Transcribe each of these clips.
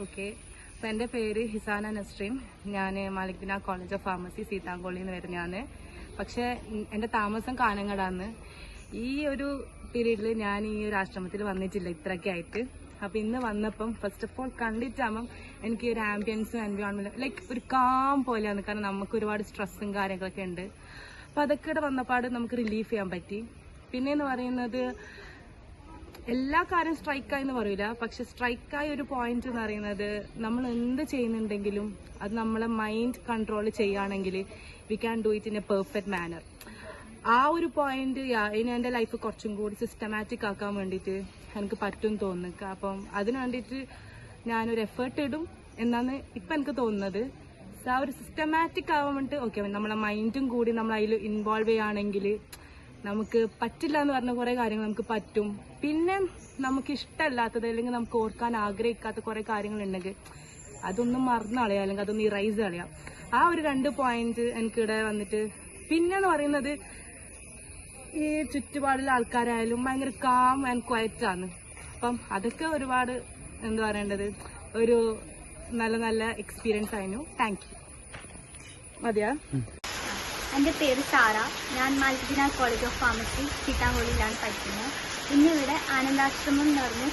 Okay, അപ്പം എൻ്റെ പേര് ഹിസാന നസ്രീൻ. ഞാൻ മാലിക് ദിനാർ കോളേജ് ഓഫ് ഫാർമസി സീതാങ്കോളിൽ നിന്ന് വരുന്നതാണ്. പക്ഷേ എൻ്റെ താമസം കാനങ്ങടാന്ന്. ഈ ഒരു പീരീഡിൽ ഞാൻ ഈ ഒരു ആശ്രമത്തിൽ വന്നിട്ടില്ല ഇത്രയൊക്കെ ആയിട്ട്. അപ്പം ഇന്ന് വന്നപ്പം ഫസ്റ്റ് ഓഫ് ഓൾ കണ്ടിട്ടാകുമ്പം എനിക്ക് ഒരു ആംബിയൻസും എൻവയോൺമെൻറ്റും ലൈക്ക് ഒരു കാം പോലെയാണ്. കാരണം നമുക്ക് ഒരുപാട് സ്ട്രെസ്സും കാര്യങ്ങളൊക്കെ ഉണ്ട്. അപ്പം അതൊക്കെ ഇവിടെ വന്നപാട് നമുക്ക് റിലീഫ് ചെയ്യാൻ പറ്റി. പിന്നെയെന്ന് പറയുന്നത് എല്ലാ കാര്യം സ്ട്രൈക്കായി എന്ന് പറയില്ല, പക്ഷെ സ്ട്രൈക്കായ ഒരു പോയിന്റ് എന്ന് പറയുന്നത് നമ്മൾ എന്ത് ചെയ്യുന്നുണ്ടെങ്കിലും അത് നമ്മളെ മൈൻഡ് കൺട്രോൾ ചെയ്യുകയാണെങ്കിൽ we can do it in a perfect manner. ആ ഒരു പോയിന്റ് ഇനി എൻ്റെ ലൈഫ് കുറച്ചും കൂടി സിസ്റ്റമാറ്റിക് ആക്കാൻ വേണ്ടിയിട്ട് എനിക്ക് പറ്റും തോന്നുക. അപ്പം അതിന് വേണ്ടിയിട്ട് ഞാനൊരു എഫേർട്ട് ഇടും എന്നാണ് ഇപ്പം എനിക്ക് തോന്നുന്നത്. ആ ഒരു സിസ്റ്റമാറ്റിക് ആവാൻ വേണ്ടിയിട്ട് ഓക്കെ നമ്മളെ മൈൻഡും കൂടി നമ്മൾ അതിൽ ഇൻവോൾവ് ചെയ്യുകയാണെങ്കിൽ നമുക്ക് പറ്റില്ല എന്ന് പറഞ്ഞ കുറേ കാര്യങ്ങൾ നമുക്ക് പറ്റും. പിന്നെ നമുക്ക് ഇഷ്ടമല്ലാത്തത് അല്ലെങ്കിൽ നമുക്ക് ഓർക്കാൻ ആഗ്രഹിക്കാത്ത കുറേ കാര്യങ്ങളുണ്ടെങ്കിൽ അതൊന്നും മറന്നു കളയാം, അല്ലെങ്കിൽ അതൊന്ന് ഇറൈസ് കളയാം. ആ ഒരു 2 പോയിന്റ് എനിക്കിവിടെ വന്നിട്ട്. പിന്നെന്ന് പറയുന്നത് ഈ ചുറ്റുപാടുള്ള ആൾക്കാരായാലും ഭയങ്കര കാം ആൻഡ് ക്വയറ്റാണ്. അപ്പം അതൊക്കെ ഒരുപാട് എന്താ പറയേണ്ടത് ഒരു നല്ല നല്ല എക്സ്പീരിയൻസ് ആയിരുന്നു. Thank you. മതിയാ? എൻ്റെ പേര് സാറ. ഞാൻ മാലിക് ദിനാർ കോളേജ് ഓഫ് ഫാർമസി സീതാങ്കോളിലാണ് പഠിക്കുന്നത്. ഇന്നിവിടെ ആനന്ദാശ്രമം എന്ന് പറഞ്ഞ്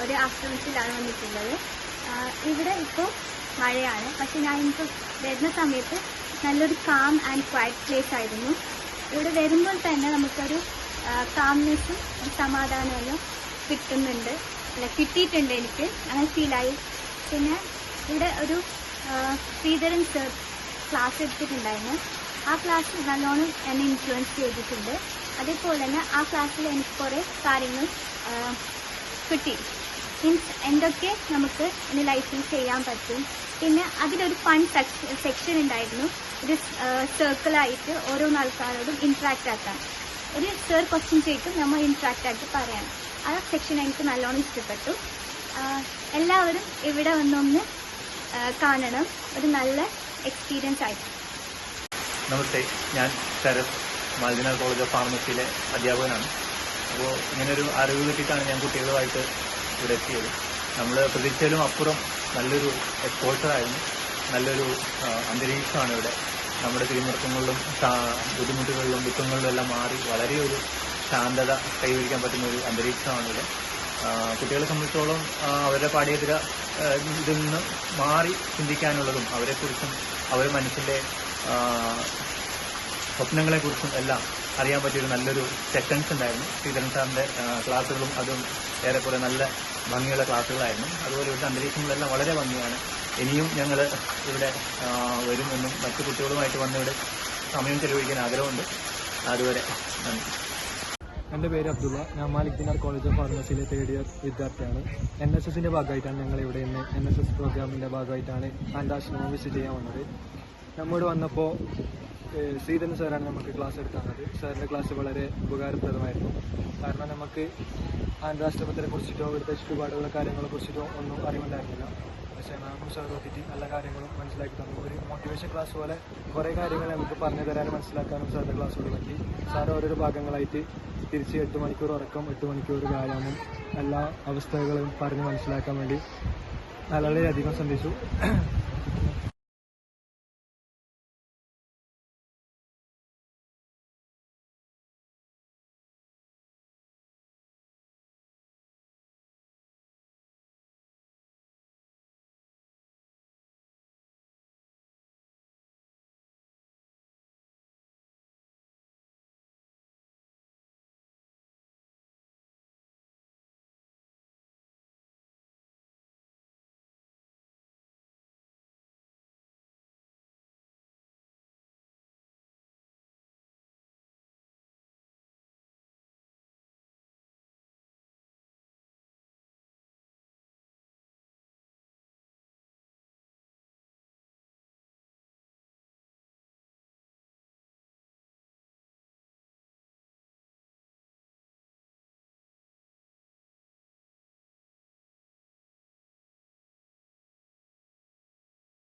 ഒരു ആശ്രമത്തിലാണ് വന്നിട്ടുള്ളത്. ഇവിടെ ഇപ്പോൾ മഴയാണ്, പക്ഷെ ഞാൻ ഇപ്പോൾ വരുന്ന സമയത്ത് നല്ലൊരു കാം ആൻഡ് ക്വയറ്റ് പ്ലേസ് ആയിരുന്നു. ഇവിടെ വരുമ്പോൾ തന്നെ നമുക്കൊരു കാംനെസ്സും സമാധാനവും കിട്ടുന്നുണ്ട്, അല്ല കിട്ടിയിട്ടുണ്ട്, എനിക്ക് അങ്ങനെ ഫീലായി. പിന്നെ ഇവിടെ ഒരു ശ്രീധരൻ സർ ക്ലാസ് എടുത്തിട്ടുണ്ടായിരുന്നു. ആ ക്ലാസ് നല്ലോണം എന്നെ ഇൻഫ്ലുവൻസ് ചെയ്തിട്ടുണ്ട്. അതേപോലെ തന്നെ ആ ക്ലാസ്സിൽ എനിക്ക് കുറേ കാര്യങ്ങൾ കിട്ടി. മീൻസ് എന്തൊക്കെ നമുക്ക് ഇനി ലൈഫിൽ ചെയ്യാൻ പറ്റും. പിന്നെ അതിലൊരു ഫൺ സെക്ഷൻ ഉണ്ടായിരുന്നു. ഒരു സർക്കിളായിട്ട് ഓരോ ആൾക്കാരോടും ഇൻട്രാക്ട് ആക്കാം. ഒരു സർ ക്വസ്റ്റ്യൻ ചെയ്തിട്ട് നമ്മൾ ഇൻട്രാക്ട് ആയിട്ട് പറയണം. ആ സെക്ഷൻ എനിക്ക് നല്ലോണം ഇഷ്ടപ്പെട്ടു. എല്ലാവരും ഇവിടെ വന്നൊന്ന് കാണണം. ഒരു നല്ല എക്സ്പീരിയൻസ് ആയിട്ട്. നമസ്തേ, ഞാൻ ശരത്, മാലിക് ദിനാർ കോളേജ് ഓഫ് ഫാർമസിയിലെ അധ്യാപകനാണ്. അപ്പോൾ ഇങ്ങനൊരു അറിവ് കിട്ടിയിട്ടാണ് ഞാൻ കുട്ടികളുമായിട്ട് ഇവിടെ എത്തിയത്. നമ്മൾ പ്രതീക്ഷയിലും അപ്പുറം നല്ലൊരു എക്സ്പോഷറായിരുന്നു. നല്ലൊരു അന്തരീക്ഷമാണ് ഇവിടെ. നമ്മുടെ പിരിമുറുക്കങ്ങളിലും ബുദ്ധിമുട്ടുകളിലും ദുഃഖങ്ങളിലും എല്ലാം മാറി വളരെ ഒരു ശാന്തത കൈവരിക്കാൻ പറ്റുന്ന ഒരു അന്തരീക്ഷമാണ് ഇവിടെ. കുട്ടികളെ സംബന്ധിച്ചോളം അവരുടെ പാഠ്യേതര ഇതിൽ നിന്ന് മാറി ചിന്തിക്കാനുള്ളതും അവരെക്കുറിച്ചും അവരുടെ മനസ്സിൻ്റെ സ്വപ്നങ്ങളെക്കുറിച്ചും എല്ലാം അറിയാൻ പറ്റിയൊരു നല്ലൊരു സെഷൻസ് ഉണ്ടായിരുന്നു. ശ്രീധരൻ സാറിൻ്റെ ക്ലാസ്സുകളും അതും ഏറെക്കുറെ നല്ല ഭംഗിയുള്ള ക്ലാസ്സുകളായിരുന്നു. അതുപോലെ ഇവിടുത്തെ അന്തരീക്ഷങ്ങളെല്ലാം വളരെ ഭംഗിയാണ്. ഇനിയും ഞങ്ങൾ ഇവിടെ വരുമെന്നും മറ്റു കുട്ടികളുമായിട്ട് വന്നിവിടെ സമയം ചെലവഴിക്കാൻ ആഗ്രഹമുണ്ട്. അതുവരെ നന്ദി. എൻ്റെ പേര് അബ്ദുള്ള. ഞാൻ മാലിക് ദിനാർ കോളേജ് ഓഫ് ഫാർമസിയിലെ 3rd ഇയർ വിദ്യാർത്ഥിയാണ്. NSSൻ്റെ ഭാഗമായിട്ടാണ് ഞങ്ങൾ ഇവിടെ ഇന്ന് NSS പ്രോഗ്രാമിൻ്റെ ഭാഗമായിട്ടാണ് ആനന്ദാശ്രമം വിസിറ്റ് ചെയ്യാൻ വന്നത്. നമ്മോട് വന്നപ്പോൾ ശ്രീധരൻ സാറാണ് നമുക്ക് ക്ലാസ് എടുക്കുന്നത്. സാറിൻ്റെ ക്ലാസ് വളരെ ഉപകാരപ്രദമായിരുന്നു. കാരണം നമുക്ക് ആനന്ദാശ്രമത്തിനെ കുറിച്ചിട്ടോ ഇവിടുത്തെ ചുറ്റുപാടുള്ള കാര്യങ്ങളെ കുറിച്ചിട്ടോ ഒന്നും അറിവുണ്ടായിരുന്നില്ല. പക്ഷേ മാമും സാർ നോക്കിയിട്ട് നല്ല കാര്യങ്ങളും മനസ്സിലാക്കി തന്നു. ഒരു മോട്ടിവേഷൻ ക്ലാസ് പോലെ കുറേ കാര്യങ്ങൾ നമുക്ക് പറഞ്ഞു തരാനും മനസ്സിലാക്കാനും സാറിൻ്റെ ക്ലാസ്സുകൾ പറ്റി. സാർ ഓരോരോ ഭാഗങ്ങളായിട്ട് തിരിച്ച് 8 മണിക്കൂർ ഉറക്കം, 8 മണിക്കൂർ വ്യായാമം, എല്ലാ അവസ്ഥകളും പറഞ്ഞ് മനസ്സിലാക്കാൻ വേണ്ടി വളരെയധികം ശ്രദ്ധിച്ചു.